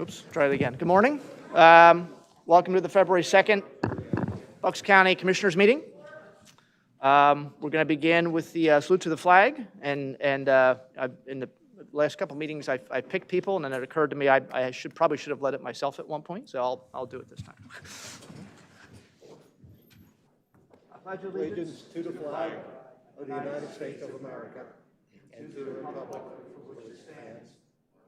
Oops, try it again. Good morning. Welcome to the February 2nd Bucks County Commissioners meeting. We're going to begin with the salute to the flag. And in the last couple meetings, I picked people, and then it occurred to me I probably should have led it myself at one point, so I'll do it this time. I pledge allegiance to the flag of the United States of America and to the republic for which it stands,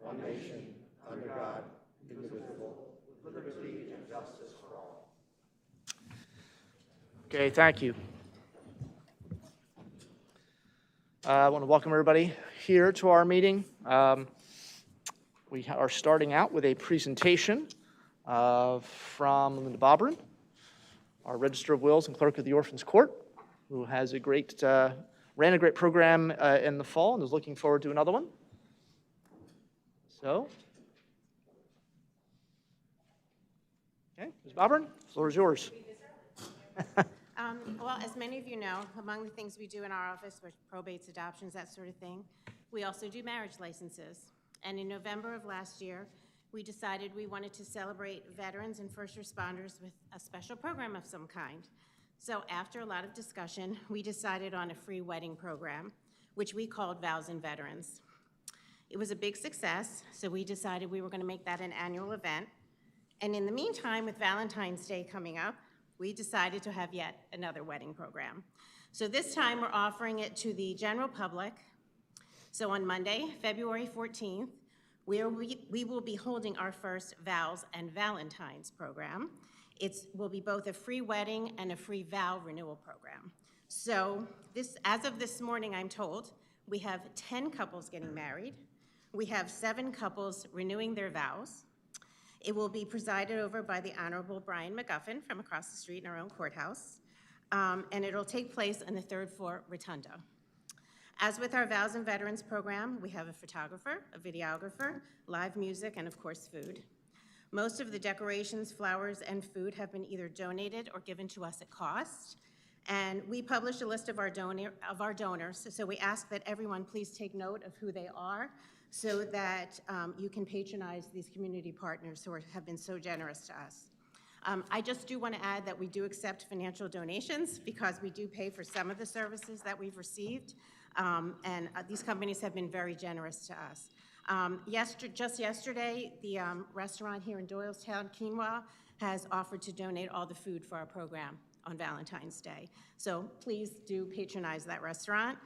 one nation, under God, indivisible, with liberty and justice for all. Okay, thank you. I want to welcome everybody here to our meeting. We are starting out with a presentation from Linda Bobrin, our Register of Wills and Clerk of the Orphans Court, who has ran a great program in the fall and is looking forward to another one. So, okay, Ms. Bobrin, the floor is yours. Well, as many of you know, among the things we do in our office, which probates, adoptions, that sort of thing, we also do marriage licenses. And in November of last year, we decided we wanted to celebrate veterans and first responders with a special program of some kind. So after a lot of discussion, we decided on a free wedding program, which we called Vows and Veterans. It was a big success, so we decided we were going to make that an annual event. And in the meantime, with Valentine's Day coming up, we decided to have yet another wedding program. So this time we're offering it to the general public. So on Monday, February 14th, we will be holding our first Vows and Valentines program. It will be both a free wedding and a free vow renewal program. So as of this morning, I'm told, we have 10 couples getting married. We have 7 couples renewing their vows. It will be presided over by the Honorable Brian McGuffin from across the street in our own courthouse, and it'll take place in the 3rd floor rotunda. As with our Vows and Veterans program, we have a photographer, a videographer, live music, and of course food. Most of the decorations, flowers, and food have been either donated or given to us at cost. And we published a list of our donors, so we ask that everyone please take note of who they are, so that you can patronize these community partners who have been so generous to us. I just do want to add that we do accept financial donations because we do pay for some of the services that we've received, and these companies have been very generous to us. Just yesterday, the restaurant here in Doylestown, Quinoa, has offered to donate all the food for our program on Valentine's Day. So please do patronize that restaurant.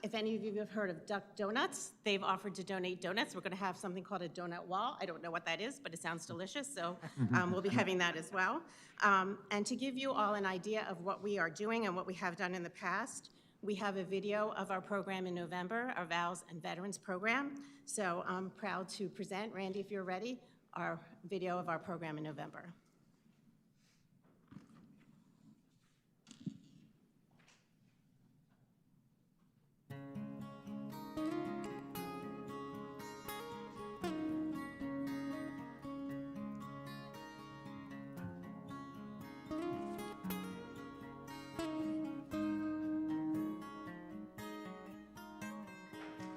If any of you have heard of Duck Donuts, they've offered to donate donuts. We're going to have something called a donut wall. I don't know what that is, but it sounds delicious, so we'll be having that as well. And to give you all an idea of what we are doing and what we have done in the past, we have a video of our program in November, our Vows and Veterans program. So I'm proud to present, Randy, if you're ready, our video of our program in November.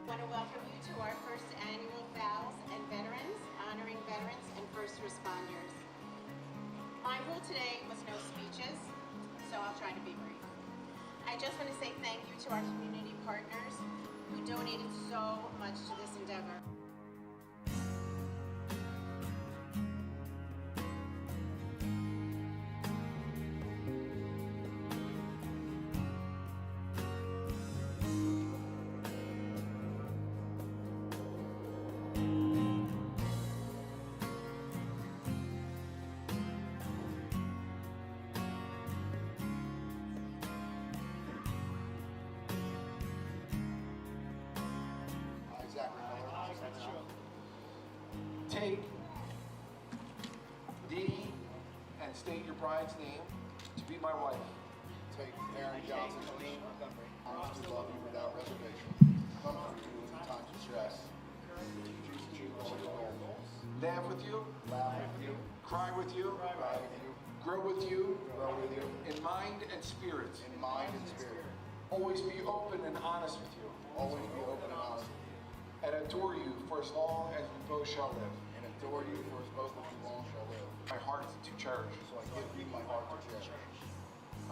I want to welcome you to our first annual Vows and Veterans, honoring veterans and first responders. My rule today was no speeches, so I'll try to be brief. I just want to say thank you to our community partners who donated so much to this endeavor. Take D and state your bride's name to be my wife. Take Aaron Johnson's name, promise to love you without reservation, comfort you in times of stress, teach you all your goals, Laugh with you, laugh with you, cry with you, cry with you, grow with you, grow with you, in mind and spirit. in mind and spirit, Always be open and honest with you. always be open and honest, And adore you for as long as we both shall live. and adore you for as both of you long shall live. My heart to cherish. So I give you my heart to cherish.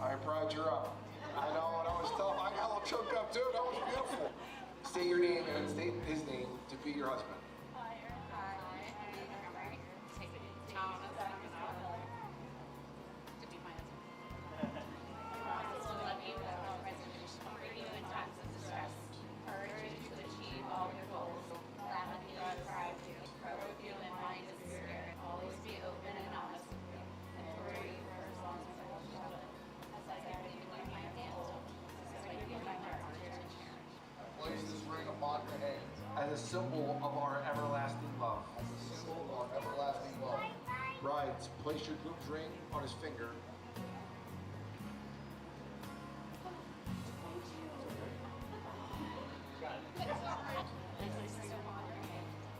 I am proud you're up. I know, that was tough. I got a little choked up too. That was beautiful. State your name and state his name to be your husband. Place this ring upon your hand As a symbol of our everlasting love. as a symbol of our everlasting love. Brides, place your groom's ring on his finger.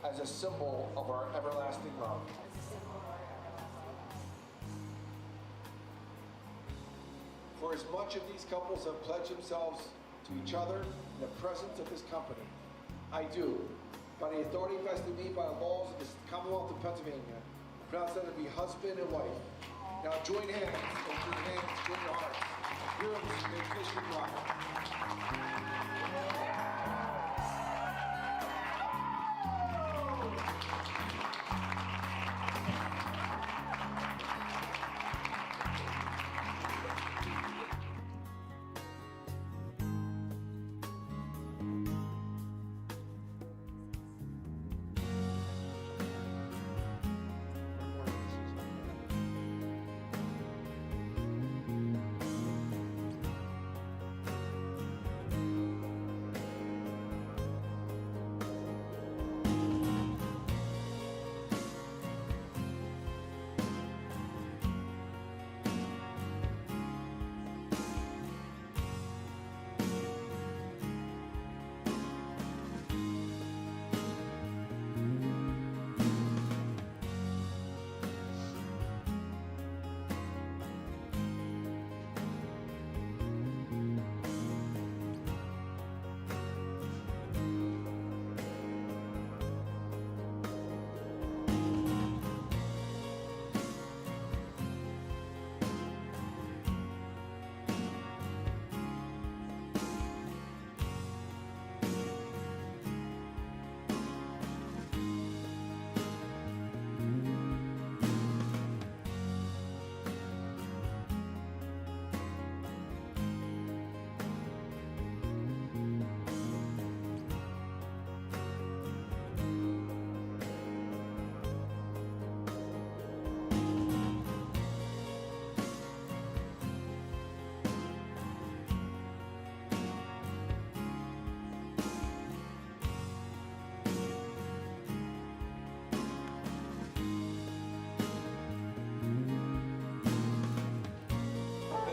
As a symbol of our everlasting love. For as much as these couples have pledged themselves to each other in the presence of this company, I do, by the authority vested in me by the laws of the Commonwealth of Pennsylvania, pronounce them to be husband and wife. Now join hands, and your hands, join your hearts. Grooms, may kiss your bride.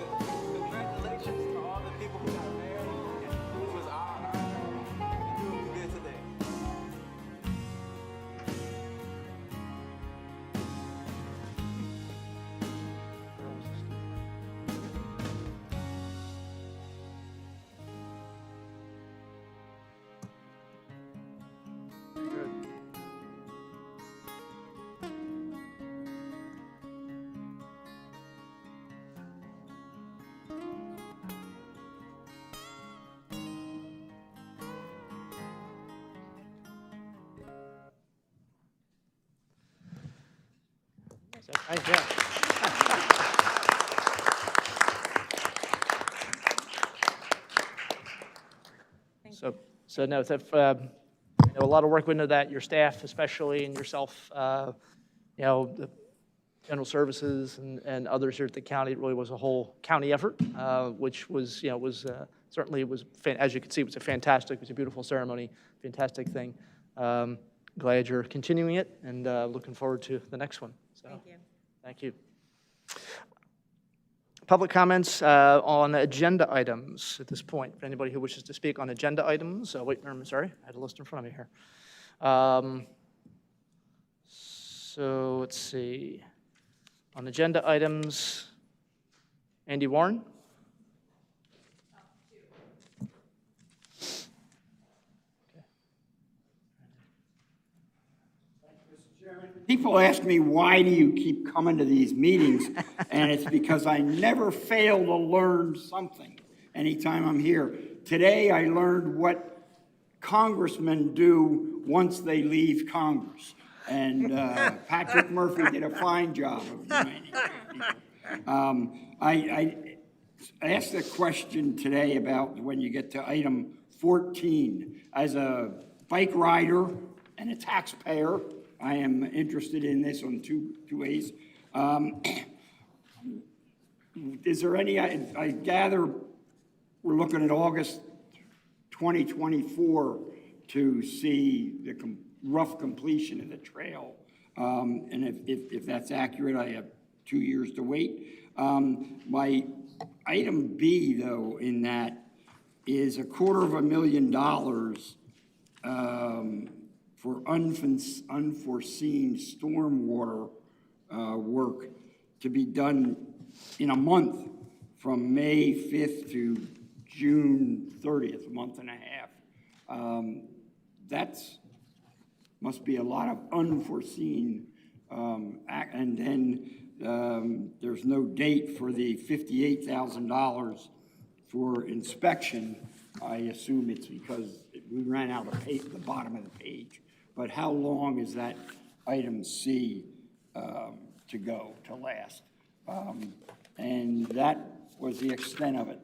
Congratulations to all the people who got married. It was our honor to do what we did today. Good. Thank you. So no, a lot of work went into that, your staff especially, and yourself, the general services and others here at the county. It really was a whole county effort, which was, certainly as you can see, it was a beautiful ceremony, fantastic thing. Glad you're continuing it and looking forward to the next one. So, Thank you. thank you. Public comments on agenda items at this point. For anybody who wishes to speak on agenda items, wait, I'm sorry, I had a list in front of me here. So let's see. On agenda items, Andy Warren? People ask me, why do you keep coming to these meetings? And it's because I never fail to learn something anytime I'm here. Today, I learned what congressmen do once they leave Congress. And Patrick Murphy did a fine job of reminding people. I asked a question today about when you get to item 14. As a bike rider and a taxpayer, I am interested in this on two ways. Is there any, I gather we're looking at August 2024 to see the rough completion of the trail. And if that's accurate, I have 2 years to wait. My item B, though, in that is $250,000 for unforeseen stormwater work to be done in a month from May 5th to June 30th, a month and a half. That's must be a lot of unforeseen, and then there's no date for the $58,000 for inspection. I assume it's because we ran out of the bottom of the page. But how long is that item C to go, to last? And that was the extent of it.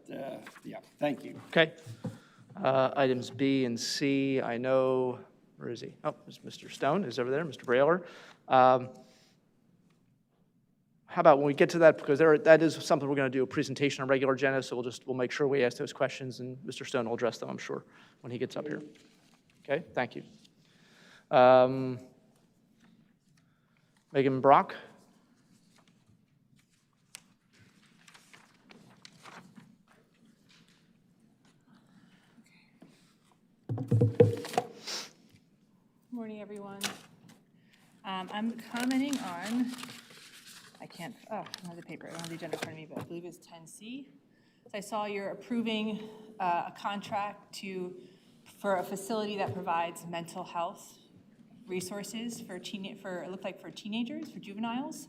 Yeah, thank you. Okay. Items B and C, I know, where is he? Oh, Mr. Stone is over there, Mr. Brailer. How about when we get to that, because that is something we're going to do a presentation on regular agenda, so we'll make sure we ask those questions, and Mr. Stone will address them, I'm sure, when he gets up here. Okay, thank you. Megan Brock. Morning, everyone. I'm commenting on, I don't have the paper, I don't have the agenda in front of me, but I believe it's 10C. So I saw you're approving a contract for a facility that provides mental health resources for it looked like for teenagers, for juveniles.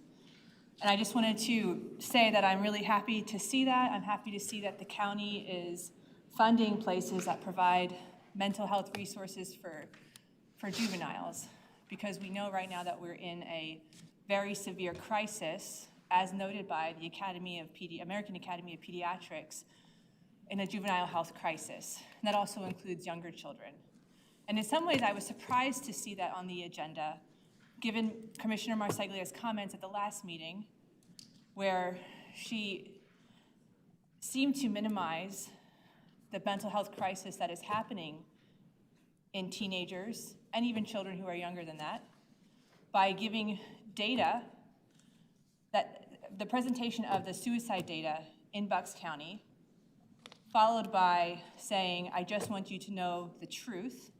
And I just wanted to say that I'm really happy to see that. I'm happy to see that the county is funding places that provide mental health resources for juveniles, because we know right now that we're in a very severe crisis, as noted by the American Academy of Pediatrics, in a juvenile health crisis. And that also includes younger children. And in some ways, I was surprised to see that on the agenda, given Commissioner Marsiglia's comments at the last meeting, where she seemed to minimize the mental health crisis that is happening in teenagers and even children who are younger than that, by giving data, that the presentation of the suicide data in Bucks County, followed by saying, I just want you to know the truth,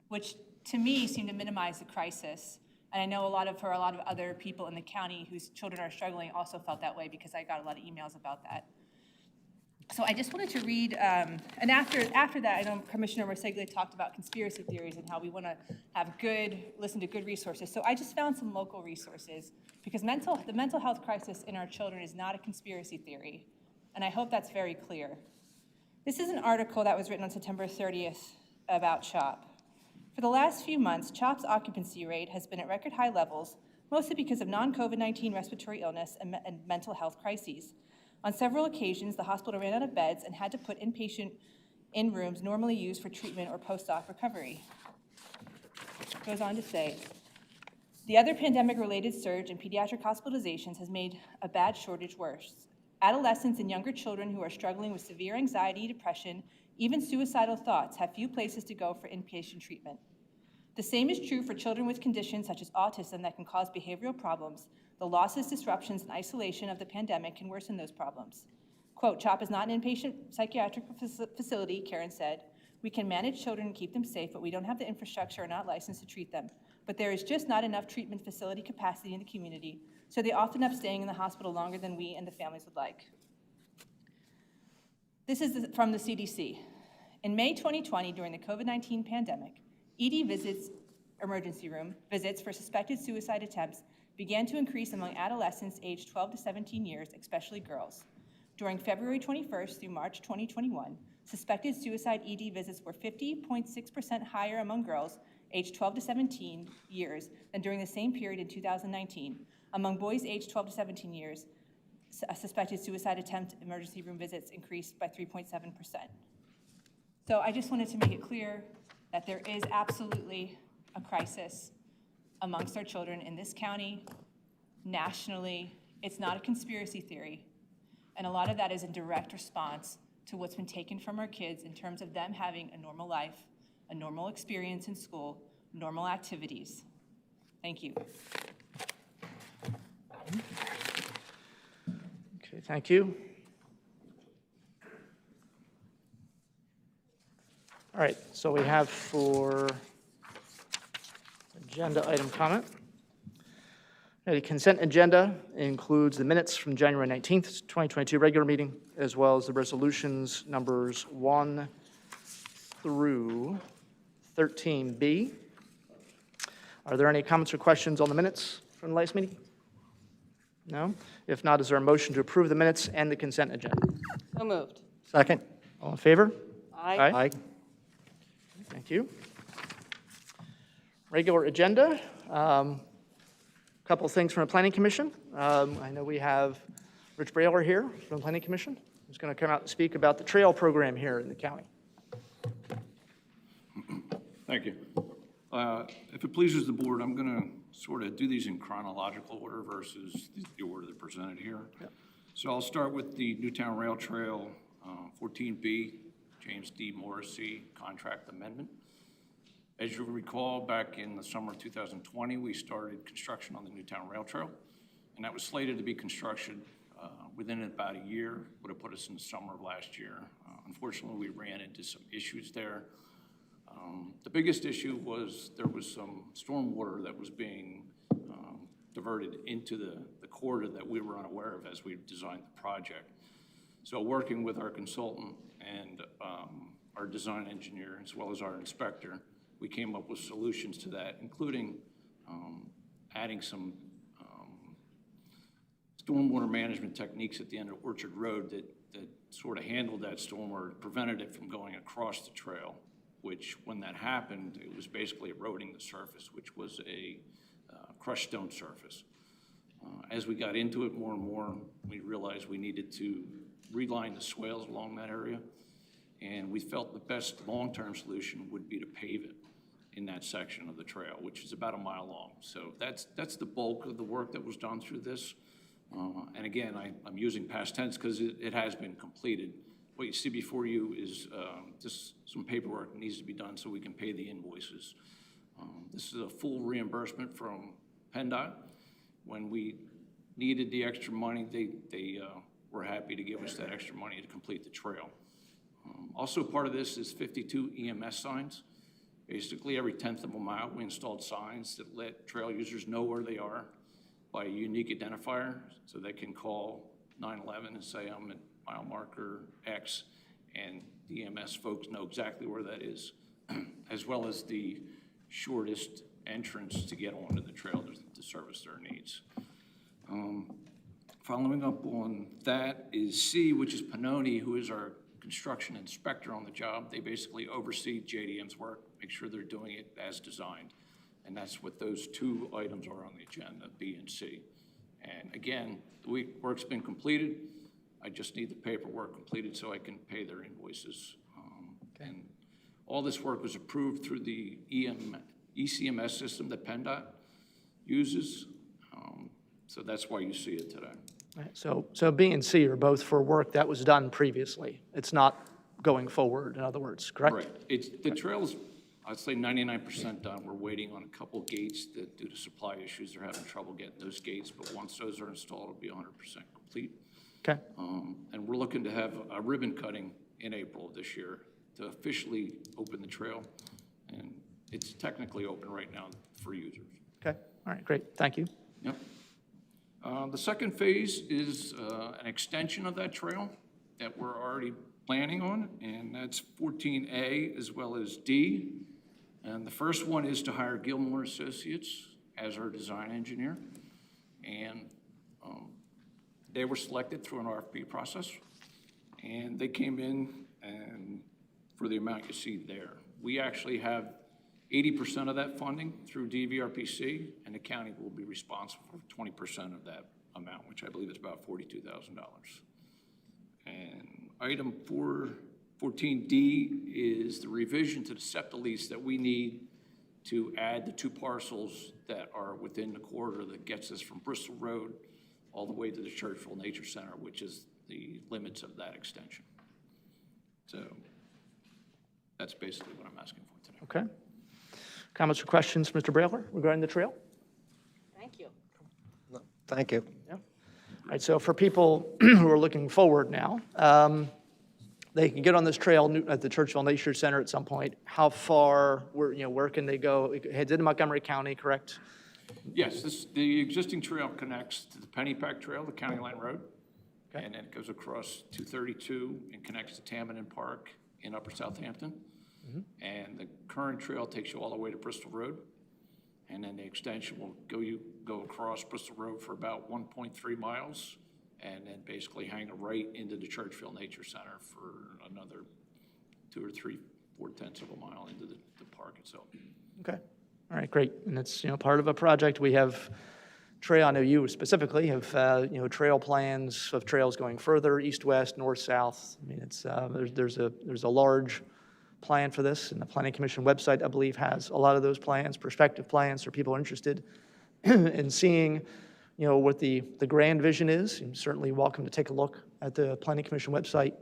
which to me seemed to minimize the crisis. And I know a lot of other people in the county whose children are struggling also felt that way, because I got a lot of emails about that. So I just wanted to read, and after that, I know Commissioner Marsiglia talked about conspiracy theories and how we want to have listen to good resources. So I just found some local resources, because the mental health crisis in our children is not a conspiracy theory, and I hope that's very clear. This is an article that was written on September 30th about CHOP. For the last few months, CHOP's occupancy rate has been at record high levels, mostly because of non-COVID-19 respiratory illness and mental health crises. On several occasions, the hospital ran out of beds and had to put inpatient in rooms normally used for treatment or post-op recovery. It goes on to say, the other pandemic-related surge in pediatric hospitalizations has made a bad shortage worse. Adolescents and younger children who are struggling with severe anxiety, depression, even suicidal thoughts have few places to go for inpatient treatment. The same is true for children with conditions such as autism that can cause behavioral problems. The losses, disruptions, and isolation of the pandemic can worsen those problems. Quote, CHOP is not an inpatient psychiatric facility, Karen said. We can manage children and keep them safe, but we don't have the infrastructure or not licensed to treat them. But there is just not enough treatment facility capacity in the community, so they often end up staying in the hospital longer than we and the families would like. This is from the CDC. In May 2020, during the COVID-19 pandemic, ED visits emergency room visits for suspected suicide attempts began to increase among adolescents aged 12 to 17 years, especially girls. During February 21st through March 2021, suspected suicide ED visits were 50.6% higher among girls aged 12 to 17 years than during the same period in 2019. Among boys aged 12 to 17 years, suspected suicide attempt emergency room visits increased by 3.7%. So I just wanted to make it clear that there is absolutely a crisis amongst our children in this county, nationally. It's not a conspiracy theory. And a lot of that is in direct response to what's been taken from our kids in terms of them having a normal life, a normal experience in school, normal activities. Thank you. Okay, thank you. All right, so we have for agenda item comment. The consent agenda includes the minutes from January 19th, 2022 regular meeting, as well as the resolutions numbers 1 through 13B. Are there any comments or questions on the minutes from the last meeting? No? If not, is there a motion to approve the minutes and the consent agenda? So moved. Second. All in favor? Aye. Aye. Thank you. Regular agenda. Couple of things from the Planning Commission. I know we have Rich Brailer here from the Planning Commission, who's going to come out and speak about the trail program here in the county. Thank you. If it pleases the board, I'm going to sort of do these in chronological order versus the order they're presented here. Yep. So I'll start with the Newtown Rail Trail 14B, James D. Morrissey contract amendment. As you recall, back in the summer of 2020, we started construction on the Newtown Rail Trail, and that was slated to be construction within about a year. Would have put us in the summer of last year. Unfortunately, we ran into some issues there. The biggest issue was there was some storm water that was being diverted into the corridor that we were unaware of as we designed the project. So working with our consultant and our design engineer, as well as our inspector, we came up with solutions to that, including adding some stormwater management techniques at the end of Orchard Road that sort of handled that stormwater, prevented it from going across the trail, which when that happened, it was basically eroding the surface, which was a crushed stone surface. As we got into it more and more, we realized we needed to reline the swales along that area, and we felt the best long-term solution would be to pave it in that section of the trail, which is about a mile long. So that's the bulk of the work that was done through this. And again, I'm using past tense because it has been completed. What you see before you is just some paperwork that needs to be done so we can pay the invoices. This is a full reimbursement from PennDOT. When we needed the extra money, they were happy to give us that extra money to complete the trail. Also part of this is 52 EMS signs. Basically, every 10th of a mile, we installed signs that let trail users know where they are by a unique identifier, so they can call 911 and say, I'm at mile marker X, and the EMS folks know exactly where that is, as well as the shortest entrance to get onto the trail to service their needs. Following up on that is C, which is Pannoni, who is our construction inspector on the job. They basically oversee JDM's work, make sure they're doing it as designed. And that's what those two items are on the agenda, B and C. And again, the work's been completed. I just need the paperwork completed so I can pay their invoices. And all this work was approved through the ECMS system that PennDOT uses. So that's why you see it today. Right, so B and C are both for work that was done previously. It's not going forward, in other words, correct? Right. The trail's, I'd say 99% done. We're waiting on a couple gates that, due to supply issues, they're having trouble getting those gates. But once those are installed, it'll be 100% complete. Okay. And we're looking to have a ribbon cutting in April of this year to officially open the trail. And it's technically open right now for users. Okay. All right, great. Thank you. Yep. The second phase is an extension of that trail that we're already planning on, and that's 14A as well as D. And the first one is to hire Gilmore Associates as our design engineer. And they were selected through an RFP process. And they came in and for the amount you see there. We actually have 80% of that funding through DVRPC, and the county will be responsible for 20% of that amount, which I believe is about $42,000. And item 14D is the revision to the SEPTA lease that we need to add the 2 parcels that are within the corridor that gets us from Bristol Road all the way to the Churchville Nature Center, which is the limits of that extension. So that's basically what I'm asking for today. Okay. Comments or questions, Mr. Brailer, regarding the trail? Thank you. Thank you. Yeah. All right, so for people who are looking forward now, they can get on this trail at the Churchville Nature Center at some point. How far, where can they go? It heads into Montgomery County, correct? Yes, the existing trail connects to the Pennypack Trail, the County Line Road, Okay. and then it goes across 232 and connects to Tamanin Park in Upper Southampton. And the current trail takes you all the way to Bristol Road, and then the extension will go across Bristol Road for about 1.3 miles, and then basically hang a right into the Churchville Nature Center for another 2 or 3, 4/10 of a mile into the park itself. Okay. All right, great. And it's, part of a project. We have trail, I know you specifically have, trail plans of trails going further, east, west, north, south. I mean, it's, there's a large plan for this, and the Planning Commission website, I believe, has a lot of those plans, prospective plans for people interested in seeing, what the grand vision is. You're certainly welcome to take a look at the Planning Commission website,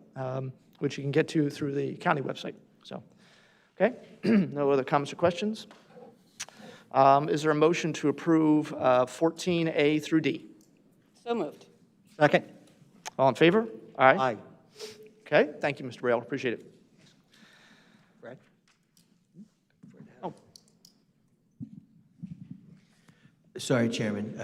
which you can get to through the county website. So, okay, no other comments or questions? Is there a motion to approve 14A through D? So moved. Second. All in favor? Aye. Aye. Okay, thank you, Mr. Braille, appreciate it. Fred? Oh, Sorry, Chairman.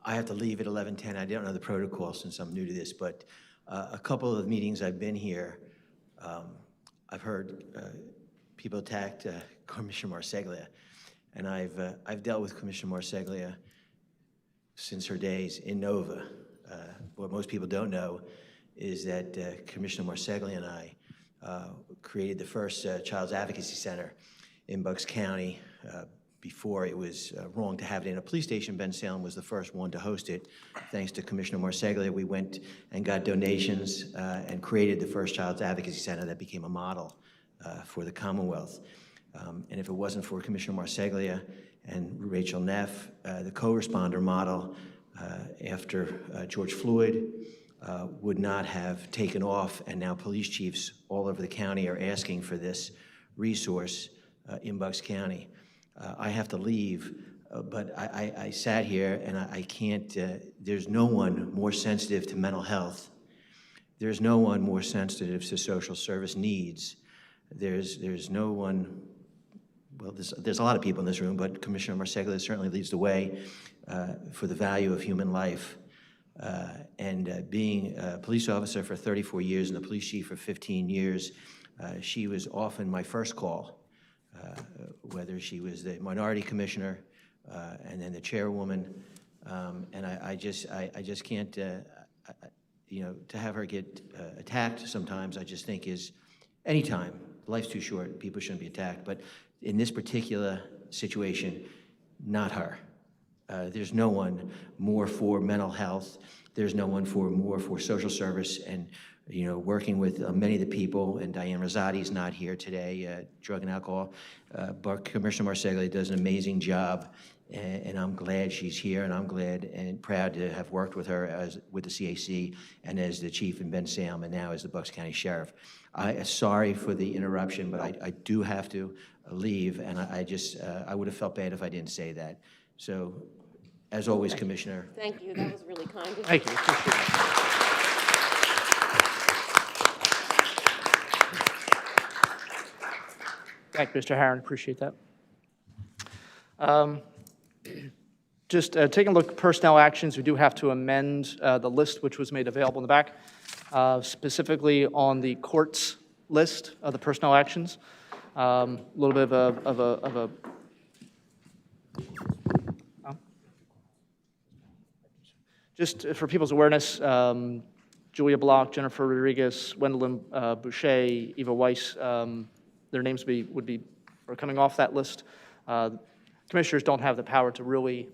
I have to leave at 11:10. I don't know the protocol since I'm new to this, but a couple of meetings I've been here, I've heard people attacked Commissioner Marseglia, and I've dealt with Commissioner Marseglia since her days in Nova. What most people don't know is that Commissioner Marseglia and I created the first Child's Advocacy Center in Bucks County. Before it was wrong to have it in a police station, Ben Salem was the first one to host it. Thanks to Commissioner Marseglia, we went and got donations and created the first Child's Advocacy Center that became a model for the Commonwealth. And if it wasn't for Commissioner Marseglia and Rachel Neff, the co-responder model after George Floyd would not have taken off, and now police chiefs all over the county are asking for this resource in Bucks County. I have to leave, but I sat here and I can't, there's no one more sensitive to mental health. There's no one more sensitive to social service needs. There's no one, well, there's a lot of people in this room, but Commissioner Marseglia certainly leads the way for the value of human life. And being a police officer for 34 years and a police chief for 15 years, she was often my first call. Whether she was the minority commissioner and then the chairwoman, and I just can't, to have her get attacked sometimes, I just think is, anytime, life's too short, people shouldn't be attacked, but in this particular situation, not her. There's no one more for mental health, there's no one more for social service, and working with many of the people, and Diane Rosati's not here today, drug and alcohol, but Commissioner Marseglia does an amazing job, and I'm glad she's here, and I'm glad and proud to have worked with her with the CAC, and as the chief in Ben Salem, and now as the Bucks County Sheriff. Sorry for the interruption, but I do have to leave, and I would have felt bad if I didn't say that. So, as always, Commissioner. Thank you. That was really kind of you. thank you, appreciate it. Thank you, Mr. Harron, appreciate that. Just taking a look at personnel actions, we do have to amend the list which was made available in the back, specifically on the courts list of the personnel actions. A little bit of a just for people's awareness, Julia Block, Jennifer Rodriguez, Wendelin Boucher, Eva Weiss, their names are coming off that list. Commissioners don't have the power to really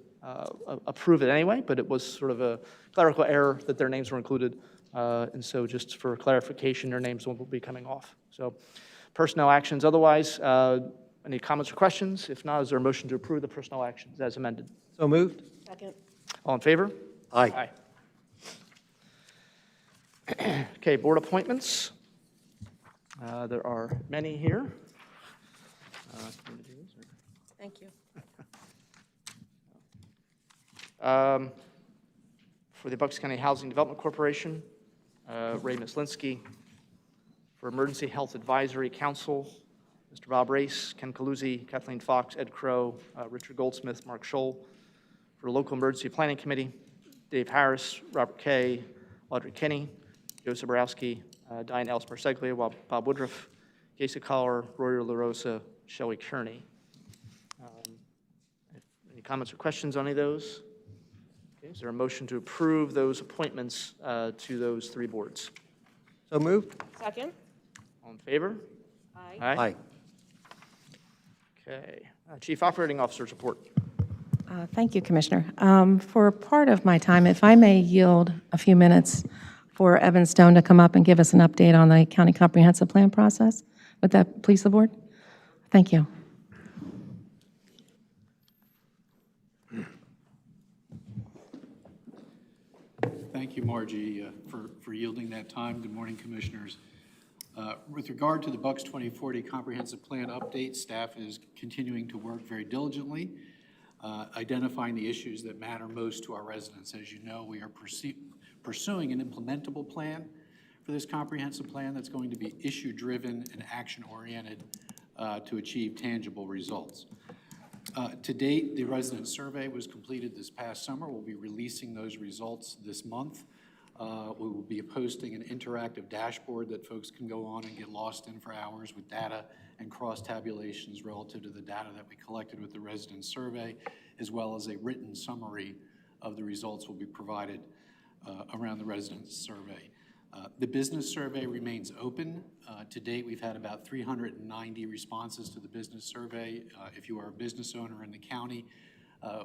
approve it anyway, but it was sort of a clerical error that their names were included. And so just for clarification, their names will be coming off. So personnel actions otherwise, any comments or questions? If not, is there a motion to approve the personnel actions as amended? So moved. Second. All in favor? Aye. Okay, board appointments. There are many here. Thank you. For the Bucks County Housing Development Corporation, Ray Mislinski. For Emergency Health Advisory Council, Mr. Bob Race, Ken Caluzzi, Kathleen Fox, Ed Crow, Richard Goldsmith, Mark Scholl. For Local Emergency Planning Committee, Dave Harris, Robert Kay, Audrey Kinney, Joe Soborowski, Diane Ellsmer-Seglia, Bob Woodruff, Casey Collar, Roy LaRosa, Shelley Kearney. Any comments or questions on any of those? Okay, is there a motion to approve those appointments to those three boards? So moved. Second. All in favor? Aye. Aye. Okay. Chief Operating Officer's report. Thank you, Commissioner. For part of my time, if I may yield a few minutes for Evan Stone to come up and give us an update on the county comprehensive plan process. Would that please the board? Thank you. Thank you, Margie, for yielding that time. Good morning, Commissioners. With regard to the Bucks 2040 Comprehensive Plan update, staff is continuing to work very diligently, identifying the issues that matter most to our residents. As you know, we are pursuing an implementable plan for this comprehensive plan that's going to be issue-driven and action-oriented to achieve tangible results. To date, the resident survey was completed this past summer. We'll be releasing those results this month. We will be posting an interactive dashboard that folks can go on and get lost in for hours with data and cross-tabulations relative to the data that we collected with the resident survey, as well as a written summary of the results will be provided around the resident survey. The business survey remains open. To date, we've had about 390 responses to the business survey. If you are a business owner in the county,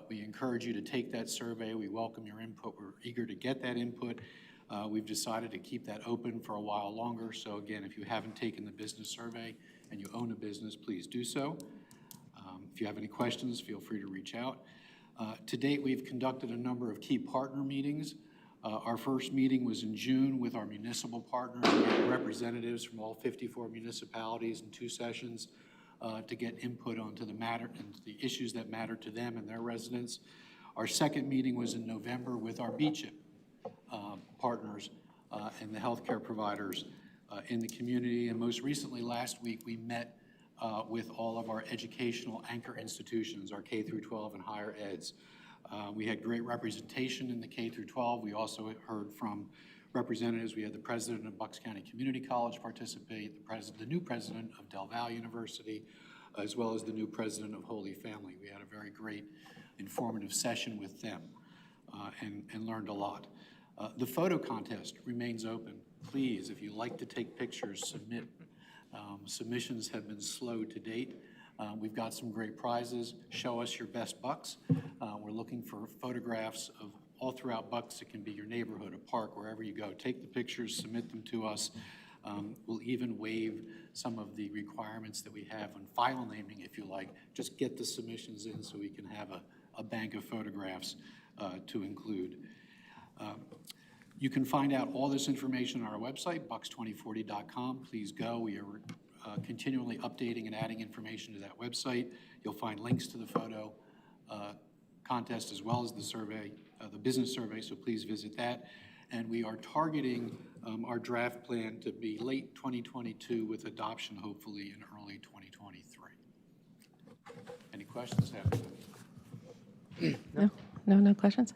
we encourage you to take that survey. We welcome your input. We're eager to get that input. We've decided to keep that open for a while longer. So again, if you haven't taken the business survey and you own a business, please do so. If you have any questions, feel free to reach out. To date, we've conducted a number of key partner meetings. Our first meeting was in June with our municipal partners. We had representatives from all 54 municipalities in 2 sessions to get input onto the matter and the issues that matter to them and their residents. Our second meeting was in November with our BCHIP partners and the healthcare providers in the community. And most recently, last week, we met with all of our educational anchor institutions, our K through 12 and higher eds. We had great representation in the K through 12. We also heard from representatives. We had the president of Bucks County Community College participate, the new president of Del Valle University, as well as the new president of Holy Family. We had a very great informative session with them and learned a lot. The photo contest remains open. Please, if you like to take pictures, submit. Submissions have been slow to date. We've got some great prizes. Show us your best Bucks. We're looking for photographs of all throughout Bucks. It can be your neighborhood, a park, wherever you go. Take the pictures, submit them to us. We'll even waive some of the requirements that we have on file naming, if you like. Just get the submissions in so we can have a bank of photographs to include. You can find out all this information on our website, bucks2040.com. Please go. We are continually updating and adding information to that website. You'll find links to the photo contest as well as the survey, the business survey, so please visit that. And we are targeting our draft plan to be late 2022 with adoption hopefully in early 2023. Any questions? No questions?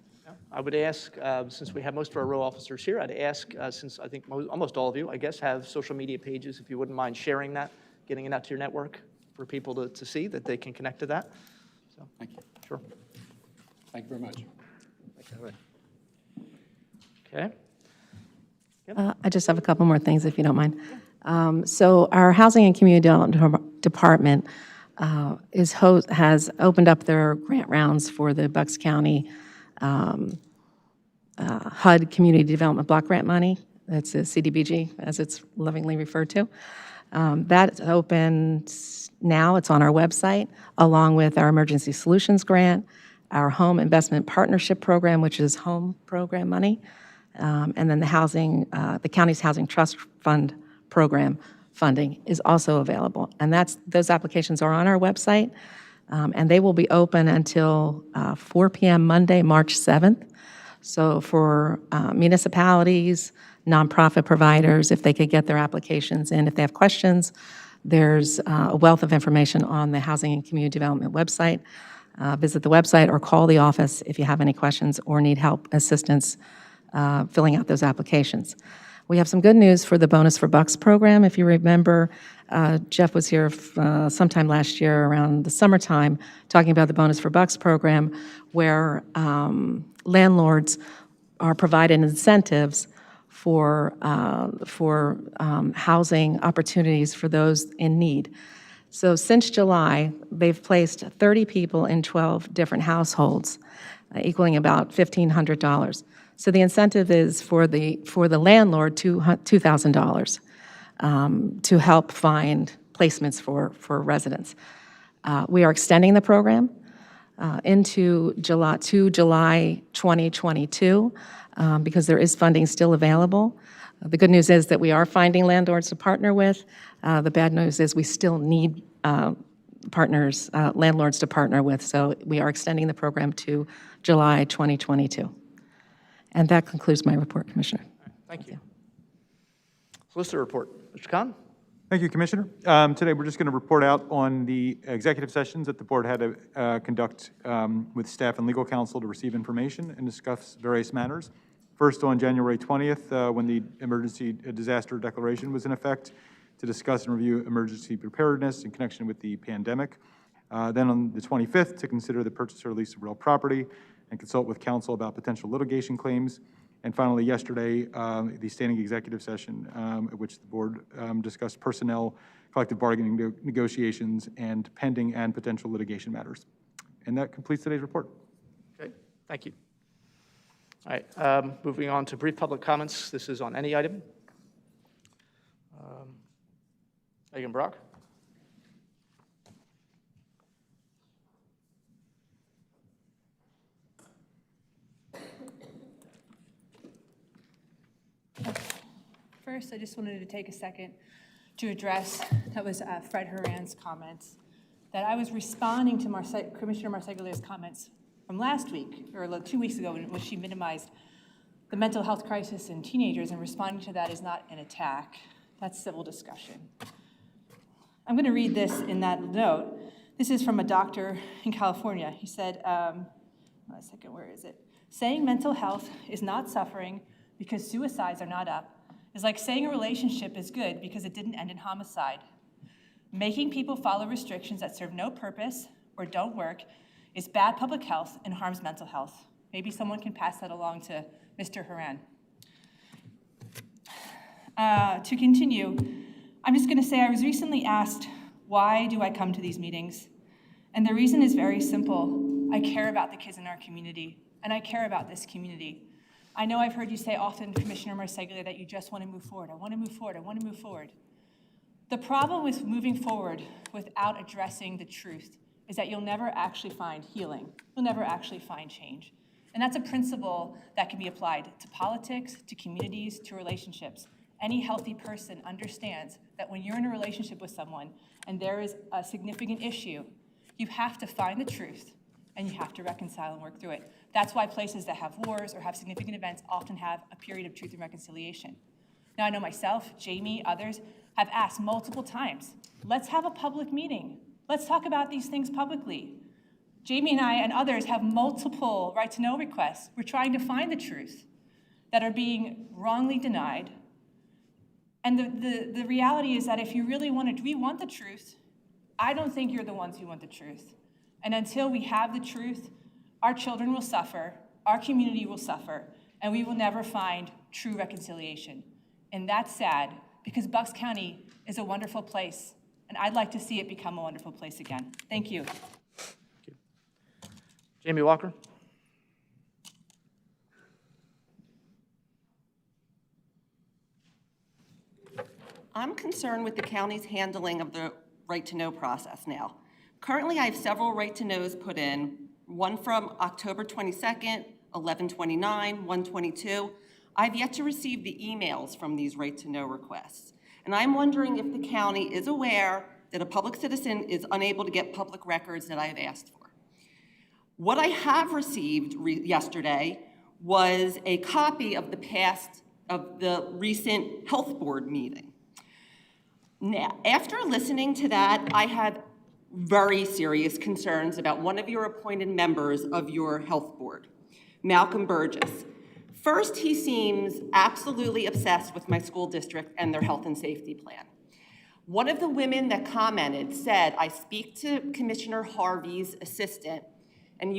I would ask, since we have most of our row officers here, I'd ask, since I think almost all of you, I guess, have social media pages, if you wouldn't mind sharing that, getting it out to your network. for people to see, that they can connect to that. So, Thank you. sure. Thank you very much. Okay. I just have a couple more things, if you don't mind. So our Housing and Community Development Department has opened up their grant rounds for the Bucks County HUD Community Development Block Grant money. That's a CDBG, as it's lovingly referred to. That's open now. It's on our website, along with our Emergency Solutions Grant, our Home Investment Partnership Program, which is home program money, and then the county's Housing Trust Fund program funding is also available. And those applications are on our website, and they will be open until 4 p.m. Monday, March 7th. So for municipalities, nonprofit providers, if they could get their applications in, if they have questions, there's a wealth of information on the Housing and Community Development website. Visit the website or call the office if you have any questions or need help, assistance filling out those applications. We have some good news for the Bonus for Bucks program. If you remember, Jeff was here sometime last year around the summertime talking about the Bonus for Bucks program, where landlords are provided incentives for housing opportunities for those in need. So since July, they've placed 30 people in 12 different households, equaling about $1,500. So the incentive is for the landlord $2,000 to help find placements for residents. We are extending the program into July 2022 because there is funding still available. The good news is that we are finding landlords to partner with. The bad news is we still need landlords to partner with. So we are extending the program to July 2022. And that concludes my report, Commissioner. Thank you. Solicitor report. Mr. Khan? Thank you, Commissioner. Today, we're just going to report out on the executive sessions that the board had to conduct with staff and legal counsel to receive information and discuss various matters. First, on January 20th, when the emergency disaster declaration was in effect, to discuss and review emergency preparedness in connection with the pandemic. Then on the 25th, to consider the purchase or lease of real property and consult with counsel about potential litigation claims. And finally, yesterday, the standing executive session at which the board discussed personnel, collective bargaining negotiations, and pending and potential litigation matters. And that completes today's report. Okay, thank you. All right, moving on to brief public comments. This is on any item. Megan Brock. First, I just wanted to take a second to address, that was Fred Horan's comments, that I was responding to Commissioner Marseglia's comments from last week, or 2 weeks ago, when she minimized the mental health crisis in teenagers, and responding to that is not an attack. That's civil discussion. I'm going to read this in that note. This is from a doctor in California. He said, where is it? Saying mental health is not suffering because suicides are not up is like saying a relationship is good because it didn't end in homicide. Making people follow restrictions that serve no purpose or don't work is bad public health and harms mental health. Maybe someone can pass that along to Mr. Horan. To continue, I'm just going to say I was recently asked, why do I come to these meetings? And the reason is very simple. I care about the kids in our community, and I care about this community. I know I've heard you say often, Commissioner Marseglia, that you just want to move forward. I want to move forward. I want to move forward. The problem with moving forward without addressing the truth is that you'll never actually find healing. You'll never actually find change. And that's a principle that can be applied to politics, to communities, to relationships. Any healthy person understands that when you're in a relationship with someone and there is a significant issue, you have to find the truth and you have to reconcile and work through it. That's why places that have wars or have significant events often have a period of truth and reconciliation. Now, I know myself, Jamie, others have asked multiple times, let's have a public meeting. Let's talk about these things publicly. Jamie and I and others have multiple right-to-know requests. We're trying to find the truth that are being wrongly denied. And the reality is that if you really we want the truth, I don't think you're the ones who want the truth. And until we have the truth, our children will suffer, our community will suffer, and we will never find true reconciliation. And that's sad, because Bucks County is a wonderful place, and I'd like to see it become a wonderful place again. Thank you. Jamie Walker. I'm concerned with the county's handling of the right-to-know process now. Currently, I have several right-to-knows put in, one from October 22nd, 11/29, 1/22. I've yet to receive the emails from these right-to-know requests. And I'm wondering if the county is aware that a public citizen is unable to get public records that I have asked for. What I have received yesterday was a copy of the recent health board meeting. Now, after listening to that, I have very serious concerns about one of your appointed members of your health board, Malcolm Burgess. First, he seems absolutely obsessed with my school district and their health and safety plan. One of the women that commented said, I speak to Commissioner Harvey's assistant, and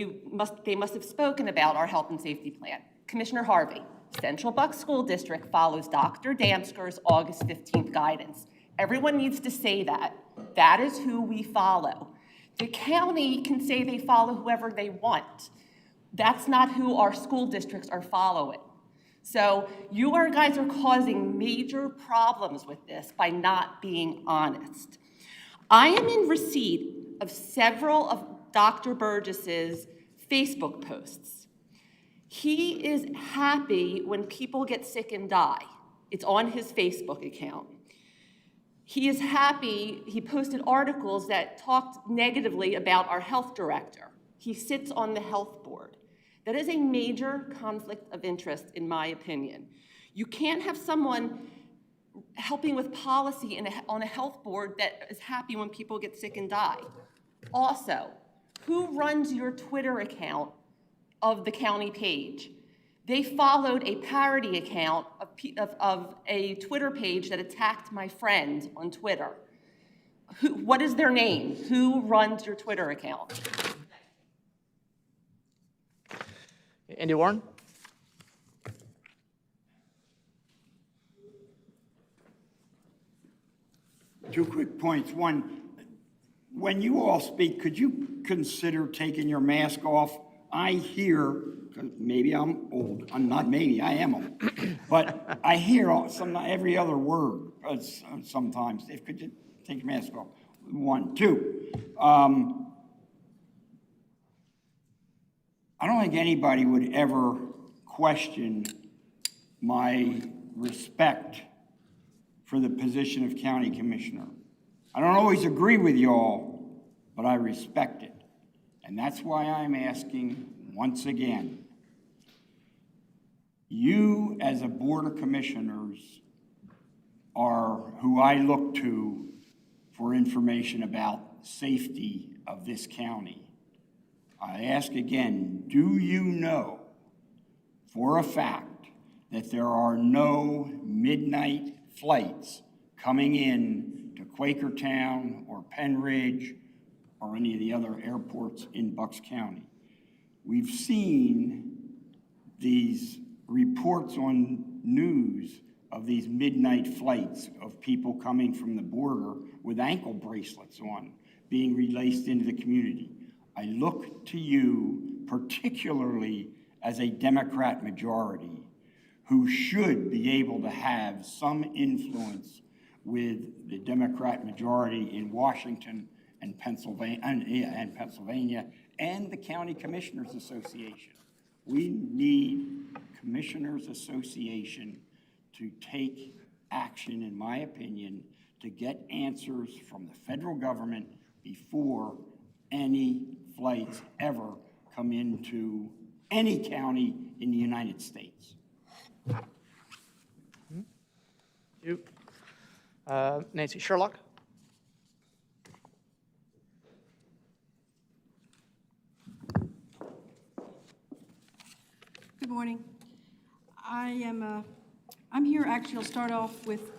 they must have spoken about our health and safety plan. Commissioner Harvey, Central Bucks School District follows Dr. Damsker's August 15th guidance. Everyone needs to say that. That is who we follow. The county can say they follow whoever they want. That's not who our school districts are following. So you guys are causing major problems with this by not being honest. I am in receipt of several of Dr. Burgess's Facebook posts. He is happy when people get sick and die. It's on his Facebook account. He is happy, he posted articles that talked negatively about our health director. He sits on the health board. That is a major conflict of interest, in my opinion. You can't have someone helping with policy on a health board that is happy when people get sick and die. Also, who runs your Twitter account of the county page? They followed a parody account of a Twitter page that attacked my friend on Twitter. What is their name? Who runs your Twitter account? Andy Warren. 2 quick points. One, when you all speak, could you consider taking your mask off? I hear, 'cause maybe I'm old, I'm not maybe, I am old, but I hear every other word sometimes. Could you take your mask off? 1, 2, I don't think anybody would ever question my respect for the position of county commissioner. I don't always agree with y'all, but I respect it. And that's why I'm asking once again, you as a board of commissioners are who I look to for information about safety of this county. I ask again, do you know for a fact that there are no midnight flights coming in to Quakertown or Penn Ridge or any of the other airports in Bucks County? We've seen these reports on news of these midnight flights of people coming from the border with ankle bracelets on, being released into the community. I look to you, particularly as a Democrat majority, who should be able to have some influence with the Democrat majority in Washington and Pennsylvania and the County Commissioners Association. We need Commissioners Association to take action, in my opinion, to get answers from the federal government before any flights ever come into any county in the United States. You. Nancy Sherlock. Good morning. I'm here, actually, I'll start off with,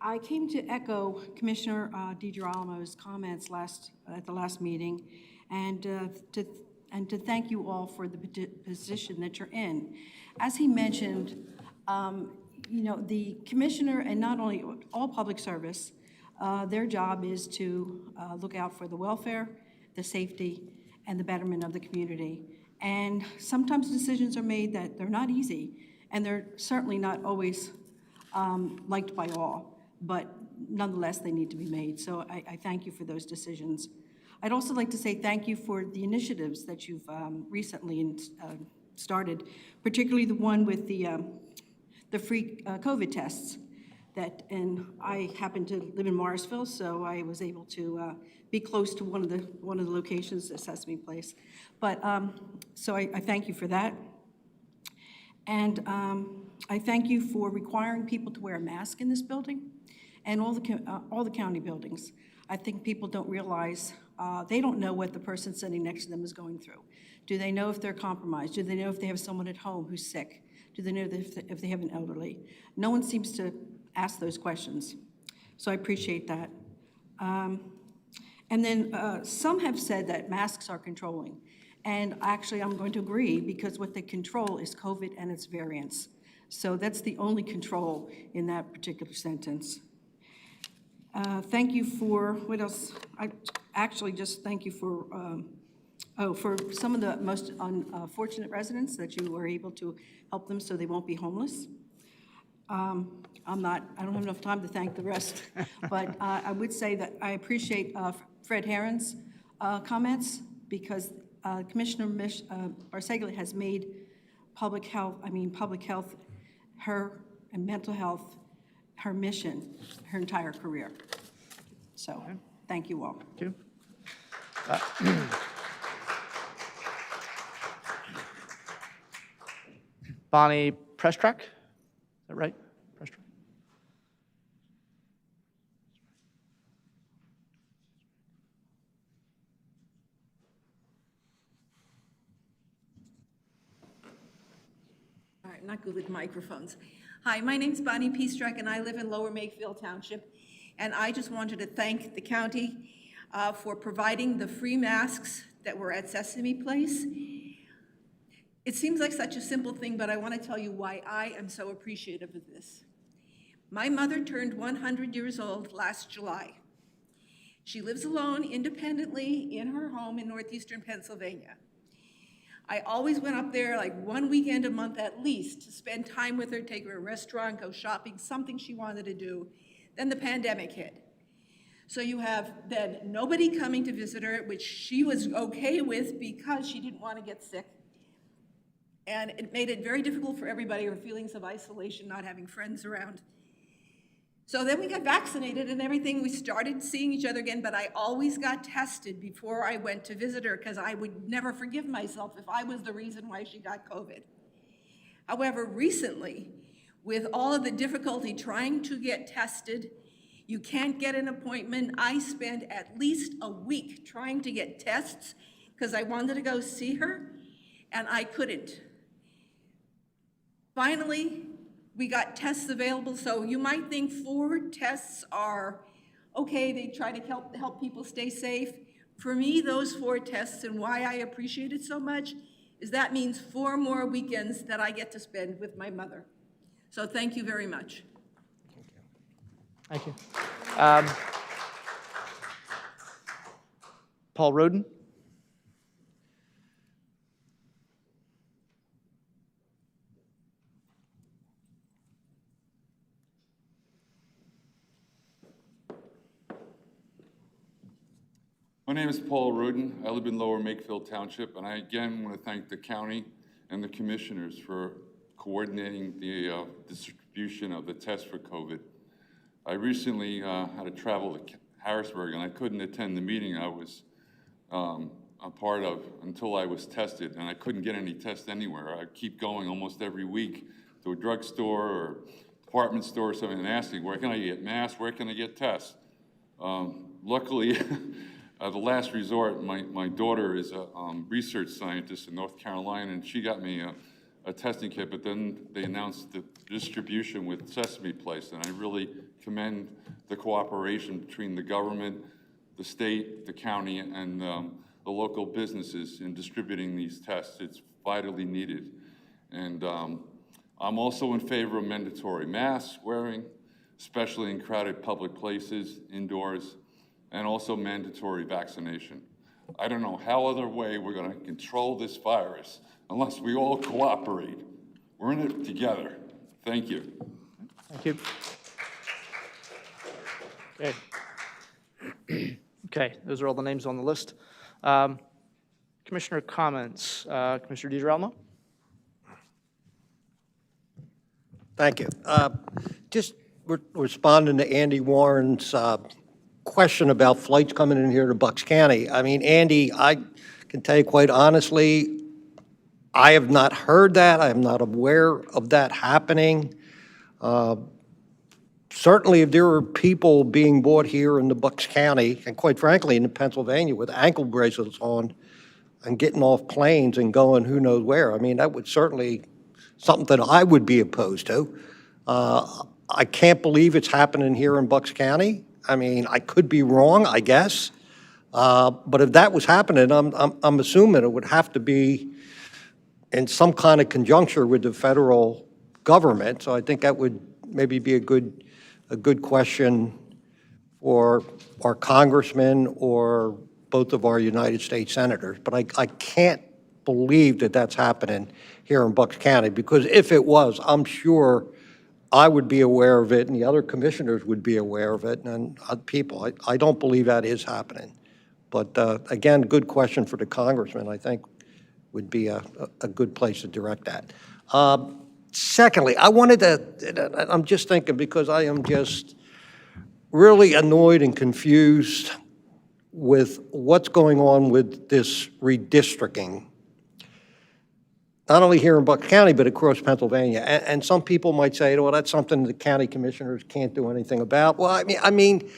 I came to echo Commissioner DiGirolamo's comments at the last meeting, and to thank you all for the position that you're in. As he mentioned, the commissioner, and not only all public service, their job is to look out for the welfare, the safety, and the betterment of the community. And sometimes decisions are made that they're not easy, and they're certainly not always liked by all, but nonetheless, they need to be made. So I thank you for those decisions. I'd also like to say thank you for the initiatives that you've recently started, particularly the one with the free COVID tests. And I happen to live in Morrisville, so I was able to be close to one of the locations at Sesame Place. But so I thank you for that. And I thank you for requiring people to wear a mask in this building and all the county buildings. I think people don't realize, they don't know what the person sitting next to them is going through. Do they know if they're compromised? Do they know if they have someone at home who's sick? Do they know if they have an elderly? No one seems to ask those questions. So I appreciate that. And then some have said that masks are controlling. And actually, I'm going to agree, because what they control is COVID and its variants. So that's the only control in that particular sentence. Thank you for, what else? I actually just thank you for, for some of the most unfortunate residents, that you were able to help them so they won't be homeless. I don't have enough time to thank the rest, but I would say that I appreciate Fred Herron's comments, because Commissioner Barseglia has made public health, and mental health, her mission, her entire career. So, thank you all. Thank you. Bonnie Prestrack, is that right? Prestrack. All right, I'm not good with microphones. Hi, my name's Bonnie Prestrack, and I live in Lower Makefield Township. And I just wanted to thank the county for providing the free masks that were at Sesame Place. It seems like such a simple thing, but I want to tell you why I am so appreciative of this. My mother turned 100 years old last July. She lives alone, independently, in her home in northeastern Pennsylvania. I always went up there like one weekend a month at least to spend time with her, take her to a restaurant, go shopping, something she wanted to do. Then the pandemic hit. So you have then nobody coming to visit her, which she was okay with because she didn't want to get sick. And it made it very difficult for everybody, her feelings of isolation, not having friends around. So then we got vaccinated and everything. We started seeing each other again, but I always got tested before I went to visit her, because I would never forgive myself if I was the reason why she got COVID. However, recently, with all of the difficulty trying to get tested, you can't get an appointment. I spent at least a week trying to get tests because I wanted to go see her, and I couldn't. Finally, we got tests available, so you might think 4 tests are okay, they try to help people stay safe. For me, those 4 tests, and why I appreciate it so much, is that means 4 more weekends that I get to spend with my mother. So thank you very much. Thank you. Paul Roden. My name is Paul Roden. I live in Lower Makefield Township, and I again want to thank the county and the commissioners for coordinating the distribution of the test for COVID. I recently had to travel to Harrisburg, and I couldn't attend the meeting I was a part of until I was tested, and I couldn't get any tests anywhere. I keep going almost every week to a drugstore or department store or something and asking, where can I get masks, where can I get tests? Luckily, the last resort, my daughter is a research scientist in North Carolina, and she got me a testing kit, but then they announced the distribution with Sesame Place, and I really commend the cooperation between the government, the state, the county, and the local businesses in distributing these tests. It's vitally needed. And I'm also in favor of mandatory mask wearing, especially in crowded public places, indoors, and also mandatory vaccination. I don't know how other way we're going to control this virus unless we all cooperate. We're in it together. Thank you. Thank you. Okay. Okay, those are all the names on the list. Commissioner comments. Commissioner DiGirolamo? Thank you. Just responding to Andy Warren's question about flights coming in here to Bucks County. I mean, Andy, I can tell you quite honestly, I have not heard that. I am not aware of that happening. Certainly, if there were people being brought here in the Bucks County, and quite frankly, in Pennsylvania, with ankle bracelets on and getting off planes and going who knows where, I mean, that would certainly something that I would be opposed to. I can't believe it's happening here in Bucks County. I mean, I could be wrong, I guess. But if that was happening, I'm assuming it would have to be in some kind of conjuncture with the federal government. So I think that would maybe be a good question for our congressmen or both of our United States senators. But I can't believe that that's happening here in Bucks County, because if it was, I'm sure I would be aware of it and the other commissioners would be aware of it, and people. I don't believe that is happening. But again, good question for the congressman, I think would be a good place to direct that. Secondly, I wanted to, I'm just thinking, because I am just really annoyed and confused with what's going on with this redistricting, not only here in Bucks County, but across Pennsylvania. And some people might say, well, that's something the county commissioners can't do anything about. Well, I mean,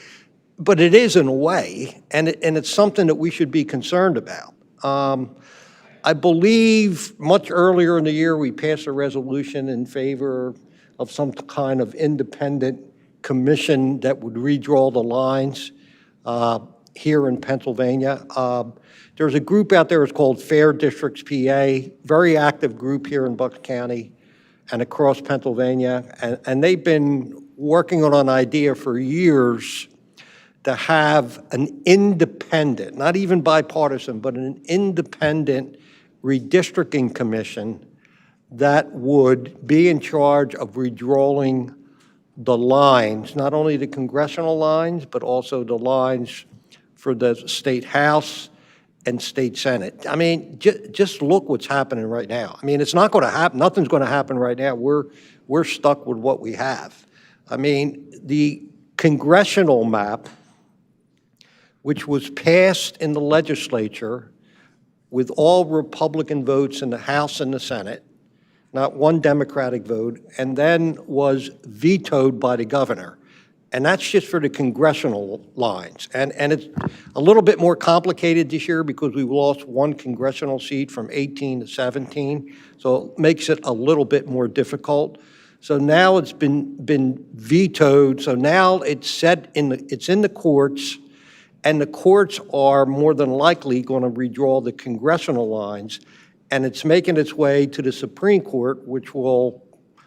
but it is in a way, and it's something that we should be concerned about. I believe much earlier in the year, we passed a resolution in favor of some kind of independent commission that would redraw the lines here in Pennsylvania. There's a group out there, it's called Fair Districts PA, very active group here in Bucks County and across Pennsylvania. And they've been working on an idea for years to have an independent, not even bipartisan, but an independent redistricting commission that would be in charge of redrawing the lines, not only the congressional lines, but also the lines for the state house and state senate. I mean, just look what's happening right now. I mean, it's not going to happen. Nothing's going to happen right now. We're stuck with what we have. I mean, the congressional map, which was passed in the legislature with all Republican votes in the House and the Senate, not one Democratic vote, and then was vetoed by the governor. And that's just for the congressional lines. And it's a little bit more complicated this year because we lost one congressional seat from 18 to 17, so it makes it a little bit more difficult. So now it's been vetoed, so now it's it's in the courts, and the courts are more than likely going to redraw the congressional lines, and it's making its way to the Supreme Court, which will,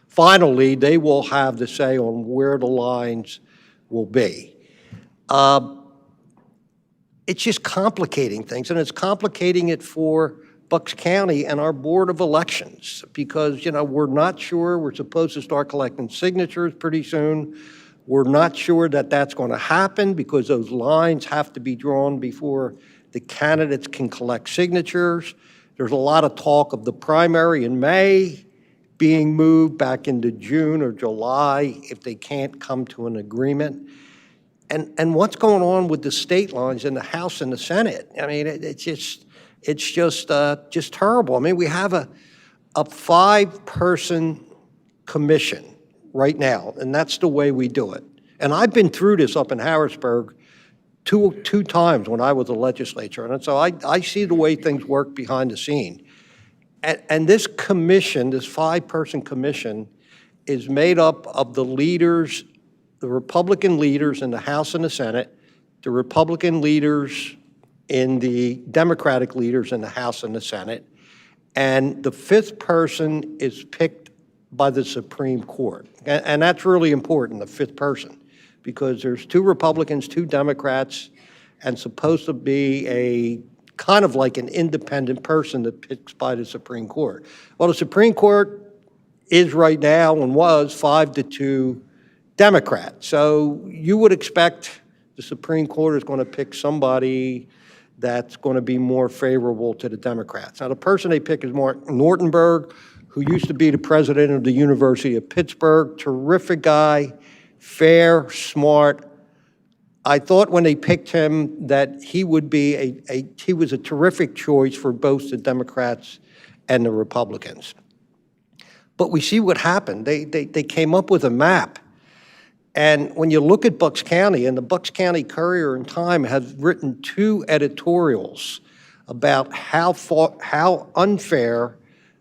finally, they will have the say on where the lines will be. It's just complicating things, and it's complicating it for Bucks County and our Board of Elections, because, you know, we're not sure. We're supposed to start collecting signatures pretty soon. We're not sure that that's going to happen because those lines have to be drawn before the candidates can collect signatures. There's a lot of talk of the primary in May being moved back into June or July if they can't come to an agreement. And what's going on with the state lines in the House and the Senate? I mean, it's just terrible. I mean, we have a 5-person commission right now, and that's the way we do it. And I've been through this up in Harrisburg two times when I was a legislator, and so I see the way things work behind the scene. And this commission, this 5-person commission, is made up of the leaders, the Republican leaders in the House and the Senate, the Republican leaders in the Democratic leaders in the House and the Senate, and the 5th person is picked by the Supreme Court. And that's really important, the 5th person, because there's 2 Republicans, 2 Democrats, and supposed to be a kind of like an independent person that picks by the Supreme Court. Well, the Supreme Court is right now and was 5-2 Democrat. So you would expect the Supreme Court is going to pick somebody that's going to be more favorable to the Democrats. Now, the person they pick is Mark Nortenberg, who used to be the president of the University of Pittsburgh. Terrific guy, fair, smart. I thought when they picked him that he would be he was a terrific choice for both the Democrats and the Republicans. But we see what happened. They came up with a map. And when you look at Bucks County, and the Bucks County Courier and Time has written 2 editorials about how unfair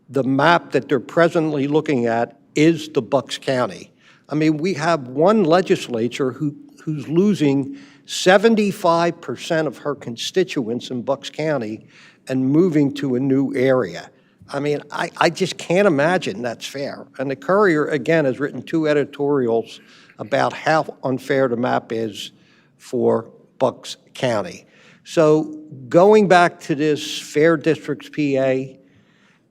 the map that they're presently looking at is to Bucks County. I mean, we have one legislature who's losing 75% of her constituents in Bucks County and moving to a new area. I mean, I just can't imagine that's fair. And the Courier, again, has written 2 editorials about how unfair the map is for Bucks County. So going back to this Fair Districts PA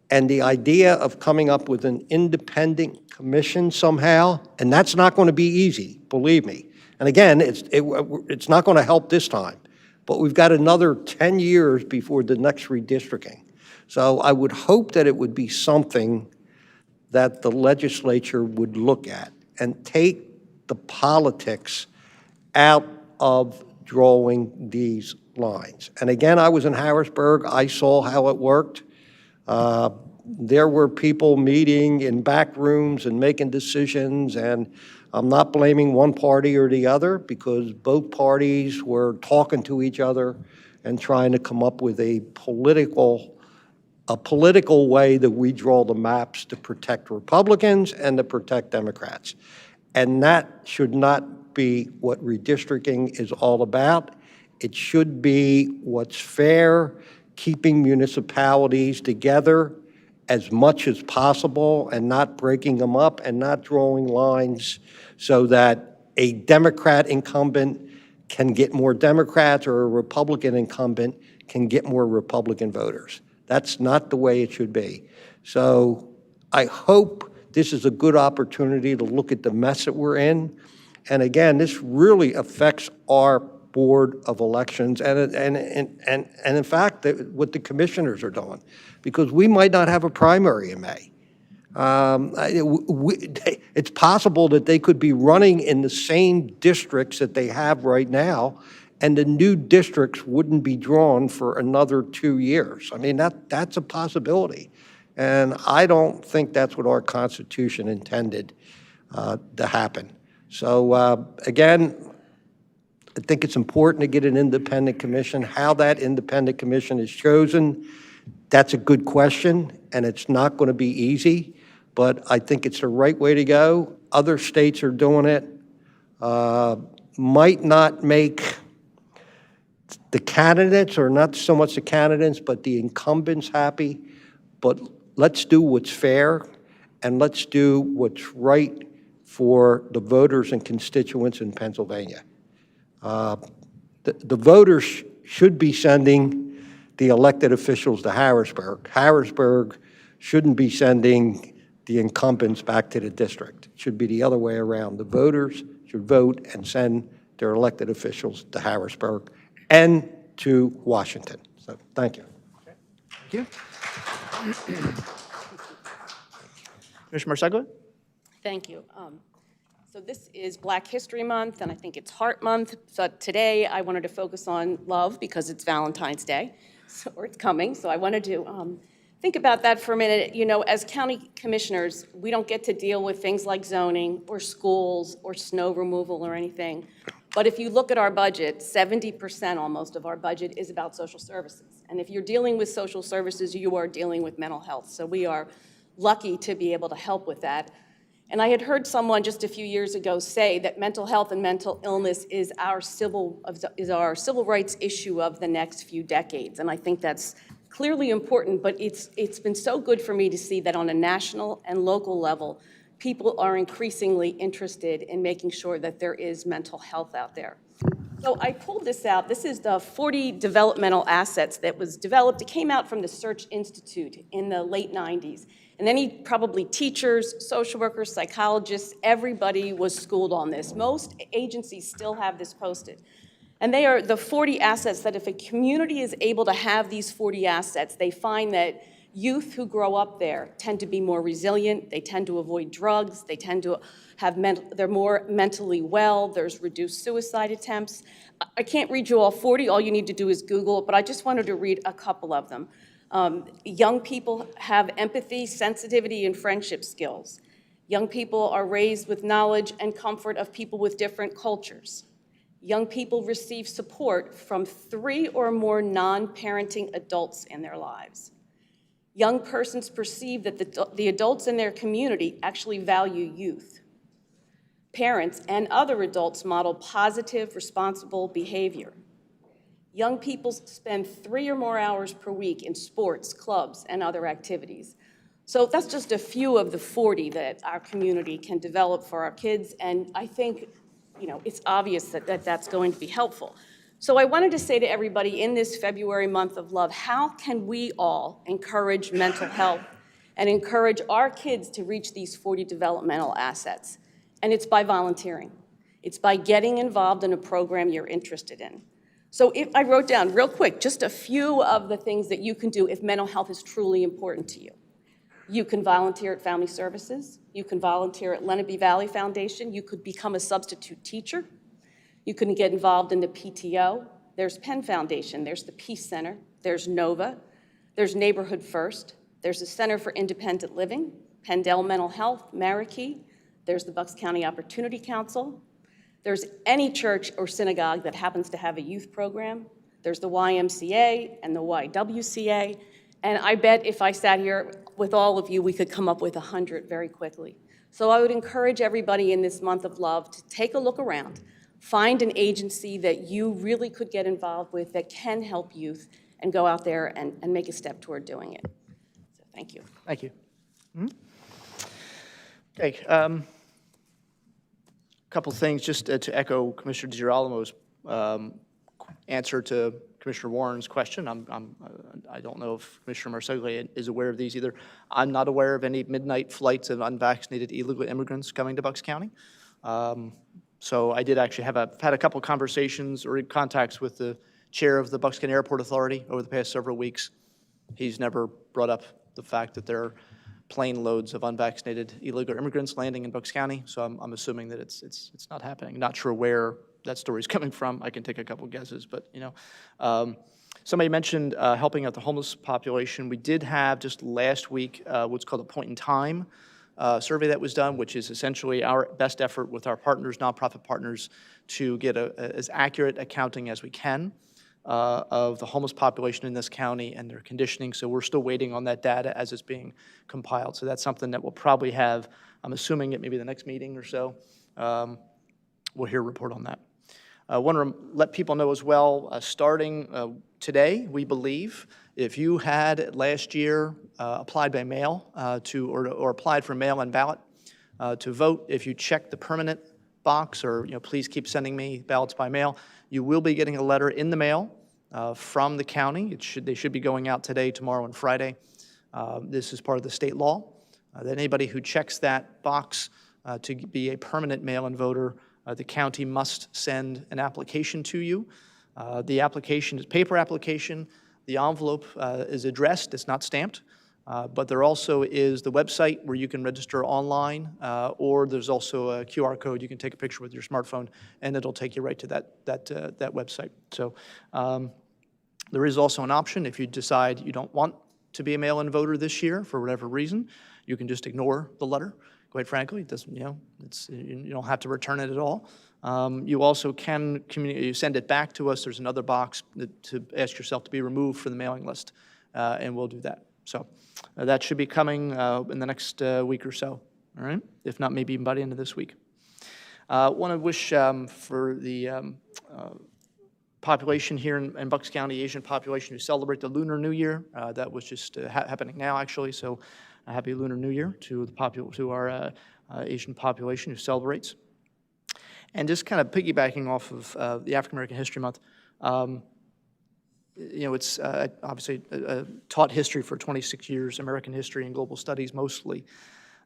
and the idea of coming up with an independent commission somehow, and that's not going to be easy, believe me. And again, it's not going to help this time, but we've got another 10 years before the next redistricting. So I would hope that it would be something that the legislature would look at and take the politics out of drawing these lines. And again, I was in Harrisburg. I saw how it worked. There were people meeting in back rooms and making decisions, and I'm not blaming one party or the other because both parties were talking to each other and trying to come up with a political way that we draw the maps to protect Republicans and to protect Democrats. And that should not be what redistricting is all about. It should be what's fair, keeping municipalities together as much as possible and not breaking them up and not drawing lines so that a Democrat incumbent can get more Democrats or a Republican incumbent can get more Republican voters. That's not the way it should be. So I hope this is a good opportunity to look at the mess that we're in. And again, this really affects our Board of Elections and in fact, what the commissioners are doing, because we might not have a primary in May. It's possible that they could be running in the same districts that they have right now, and the new districts wouldn't be drawn for another 2 years. I mean, that's a possibility. And I don't think that's what our Constitution intended to happen. So again, I think it's important to get an independent commission. How that independent commission is chosen, that's a good question, and it's not going to be easy, but I think it's the right way to go. Other states are doing it. Might not make the candidates, or not so much the candidates, but the incumbents happy, but let's do what's fair, and let's do what's right for the voters and constituents in Pennsylvania. The voters should be sending the elected officials to Harrisburg. Harrisburg shouldn't be sending the incumbents back to the district. It should be the other way around. The voters should vote and send their elected officials to Harrisburg and to Washington. So thank you. Thank you. Commissioner Marseglia? Thank you. So this is Black History Month, and I think it's Heart Month. So today I wanted to focus on love because it's Valentine's Day, or it's coming. So I wanted to think about that for a minute. You know, as county commissioners, we don't get to deal with things like zoning or schools or snow removal or anything. But if you look at our budget, 70% almost of our budget is about social services. And if you're dealing with social services, you are dealing with mental health. So we are lucky to be able to help with that. And I had heard someone just a few years ago say that mental health and mental illness is our civil rights issue of the next few decades. And I think that's clearly important, but it's been so good for me to see that on a national and local level, people are increasingly interested in making sure that there is mental health out there. So I pulled this out. This is the 40 developmental assets that was developed. It came out from the Search Institute in the late 90s. And any probably teachers, social workers, psychologists, everybody was schooled on this. Most agencies still have this posted. And they are the 40 assets that if a community is able to have these 40 assets, they find that youth who grow up there tend to be more resilient, they tend to avoid drugs, they tend to have they're more mentally well, there's reduced suicide attempts. I can't read you all 40, all you need to do is Google it, but I just wanted to read a couple of them. Young people have empathy, sensitivity, and friendship skills. Young people are raised with knowledge and comfort of people with different cultures. Young people receive support from 3 or more non-parenting adults in their lives. Young persons perceive that the adults in their community actually value youth. Parents and other adults model positive, responsible behavior. Young people spend 3 or more hours per week in sports, clubs, and other activities. So that's just a few of the 40 that our community can develop for our kids, and I think, it's obvious that that's going to be helpful. So I wanted to say to everybody in this February month of love, how can we all encourage mental health and encourage our kids to reach these 40 developmental assets? And it's by volunteering. It's by getting involved in a program you're interested in. So if I wrote down real quick just a few of the things that you can do if mental health is truly important to you. You can volunteer at Family Services. You can volunteer at Lenape Valley Foundation. You could become a substitute teacher. You can get involved in the PTO. There's Penn Foundation. There's the Peace Center. There's NOVA. There's Neighborhood First. There's the Center for Independent Living, Pendel Mental Health, Marikey. There's the Bucks County Opportunity Council. There's any church or synagogue that happens to have a youth program. There's the YMCA and the YWCA. And I bet if I sat here with all of you, we could come up with 100 very quickly. So I would encourage everybody in this month of love to take a look around, find an agency that you really could get involved with that can help youth, and go out there and make a step toward doing it. So thank you. Thank you. Okay. Couple things just to echo Commissioner DiGirolamo's answer to Commissioner Warren's question. I don't know if Commissioner Marseglia is aware of these either. I'm not aware of any midnight flights of unvaccinated illegal immigrants coming to Bucks County. So I did actually had a couple conversations or contacts with the chair of the Bucks County Airport Authority over the past several weeks. He's never brought up the fact that there are plane loads of unvaccinated illegal immigrants landing in Bucks County, so I'm assuming that it's not happening. Not sure where that story's coming from. I can take a couple guesses, but somebody mentioned helping out the homeless population. We did have just last week what's called a point in time survey that was done, which is essentially our best effort with our partners, nonprofit partners, to get as accurate accounting as we can of the homeless population in this county and their conditioning. So we're still waiting on that data as it's being compiled. So that's something that we'll probably have, I'm assuming at maybe the next meeting or so, we'll hear a report on that. I want to let people know as well, starting today, we believe, if you had last year applied by mail or applied for mail-in ballot to vote, if you check the permanent box or please keep sending me ballots by mail, you will be getting a letter in the mail from the county. They should be going out today, tomorrow, and Friday. This is part of the state law. That anybody who checks that box to be a permanent mail-in voter, the county must send an application to you. The application is paper application. The envelope is addressed. It's not stamped. But there also is the website where you can register online, or there's also a QR code. You can take a picture with your smartphone, and it'll take you right to that website. So there is also an option if you decide you don't want to be a mail-in voter this year for whatever reason. You can just ignore the letter, quite frankly. It doesn't, you don't have to return it at all. You also can you send it back to us. There's another box to ask yourself to be removed from the mailing list, and we'll do that. So that should be coming in the next week or so, all right? If not, maybe even by the end of this week. Want to wish for the population here in Bucks County, Asian population who celebrate the Lunar New Year. That was just happening now, actually, so a happy Lunar New Year to our Asian population who celebrates. And just kind of piggybacking off of the African American History Month, it's obviously taught history for 26 years, American history and global studies mostly.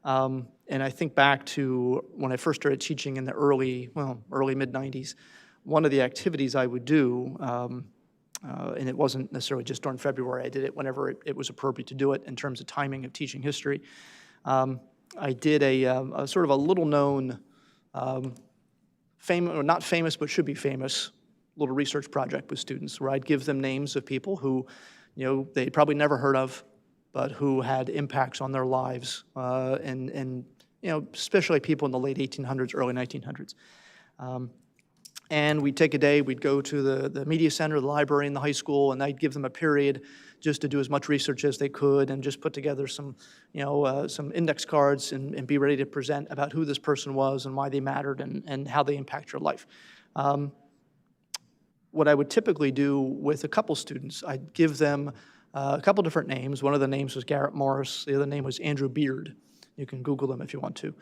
And I think back to when I first started teaching in the early mid-90s, one of the activities I would do, and it wasn't necessarily just during February, I did it whenever it was appropriate to do it in terms of timing of teaching history. I did a sort of a little-known, not famous but should be famous, little research project with students where I'd give them names of people who, they'd probably never heard of, but who had impacts on their lives, and especially people in the late 1800s, early 1900s. And we'd take a day, we'd go to the media center, the library in the high school, and I'd give them a period just to do as much research as they could and just put together some index cards and be ready to present about who this person was and why they mattered and how they impact your life. What I would typically do with a couple students, I'd give them a couple different names. One of the names was Garrett Morris. The other name was Andrew Beard. You can Google them if you want to.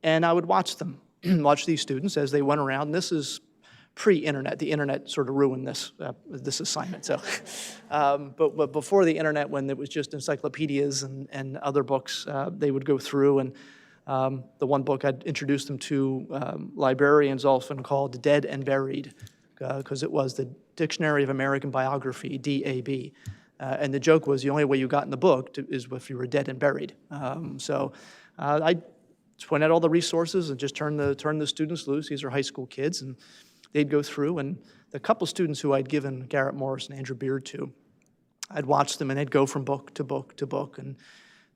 And I would watch them, watch these students as they went around. This is pre-internet. The internet sort of ruined this assignment. So, but before the internet, when it was just encyclopedias and other books, they would go through. And the one book I'd introduced them to, librarians often called Dead and Buried, because it was the Dictionary of American Biography, DAB. And the joke was the only way you got in the book is if you were dead and buried. So I just point out all the resources and just turn the students loose. These are high school kids, and they'd go through. And the couple students who I'd given Garrett Morris and Andrew Beard to, I'd watch them, and they'd go from book to book to book, and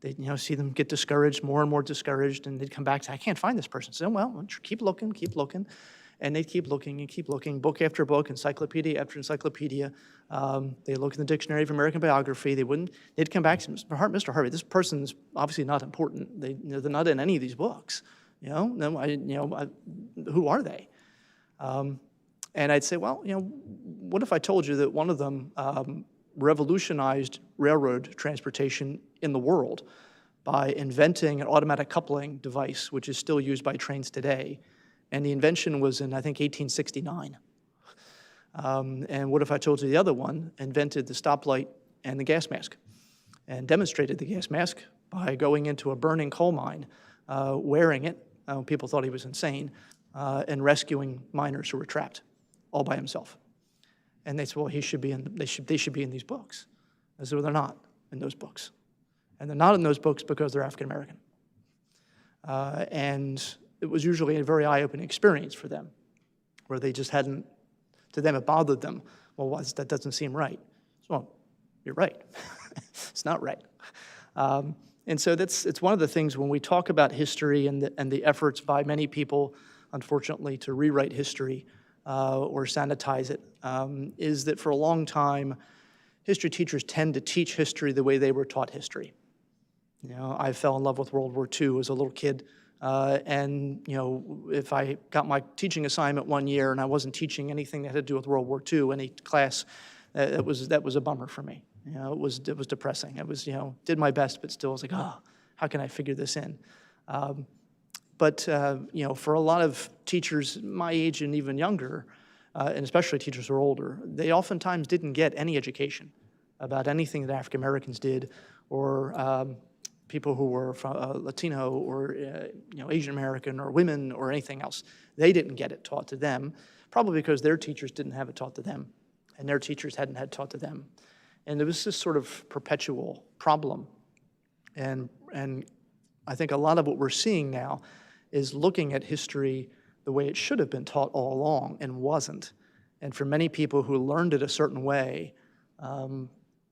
they'd see them get discouraged, more and more discouraged, and they'd come back and say, I can't find this person. So, well, keep looking, keep looking. And they'd keep looking and keep looking, book after book, encyclopedia after encyclopedia. They look in the Dictionary of American Biography. They'd come back and say, Mr. Harvey, this person's obviously not important. They're not in any of these books. Who are they? And I'd say, well, what if I told you that one of them revolutionized railroad transportation in the world by inventing an automatic coupling device, which is still used by trains today. And the invention was in, I think, 1869. And what if I told you the other one invented the stoplight and the gas mask and demonstrated the gas mask by going into a burning coal mine, wearing it, people thought he was insane, and rescuing miners who were trapped all by himself. And they said, well, they should be in these books. I said, well, they're not in those books. And they're not in those books because they're African American. And it was usually a very eye-opening experience for them, where they just hadn't, to them it bothered them. Well, that doesn't seem right. Well, you're right. It's not right. And so it's one of the things when we talk about history and the efforts by many people, unfortunately, to rewrite history or sanitize it, is that for a long time, history teachers tend to teach history the way they were taught history. I fell in love with World War II as a little kid. And if I got my teaching assignment one year and I wasn't teaching anything that had to do with World War II, any class, that was a bummer for me. It was depressing. I was, did my best, but still was like, oh, how can I figure this in? But for a lot of teachers my age and even younger, and especially teachers who are older, they oftentimes didn't get any education about anything that African Americans did, or people who were Latino or Asian American or women or anything else. They didn't get it taught to them, probably because their teachers didn't have it taught to them, and their teachers hadn't had it taught to them. And it was this sort of perpetual problem. And I think a lot of what we're seeing now is looking at history the way it should have been taught all along and wasn't. And for many people who learned it a certain way,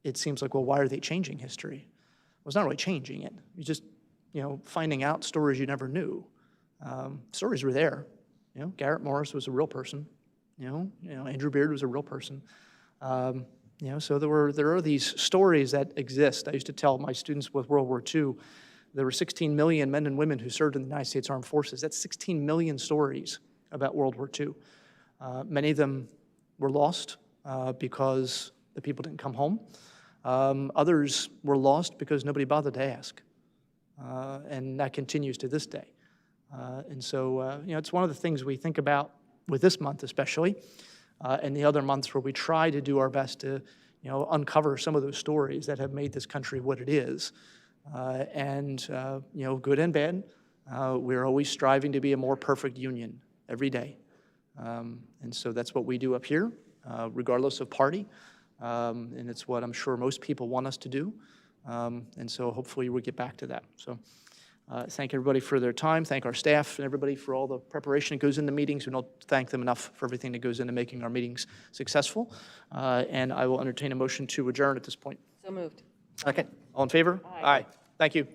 it seems like, well, why are they changing history? Well, it's not really changing it. finding out stories you never knew. Stories were there. Garrett Morris was a real person. Andrew Beard was a real person. So there are these stories that exist. I used to tell my students with World War II, there were 16 million men and women who served in the United States Armed Forces. That's 16 million stories about World War II. Many of them were lost because the people didn't come home. Others were lost because nobody bothered to ask. And that continues to this day. And so, it's one of the things we think about with this month especially, and the other months where we try to do our best to, uncover some of those stories that have made this country what it is. Good and bad, we're always striving to be a more perfect union every day. And so that's what we do up here, regardless of party. And it's what I'm sure most people want us to do. And so hopefully we'll get back to that. So thank everybody for their time. Thank our staff and everybody for all the preparation that goes into meetings. We don't thank them enough for everything that goes into making our meetings successful. And I will entertain a motion to adjourn at this point. So moved. Second. All in favor? Aye. Thank you.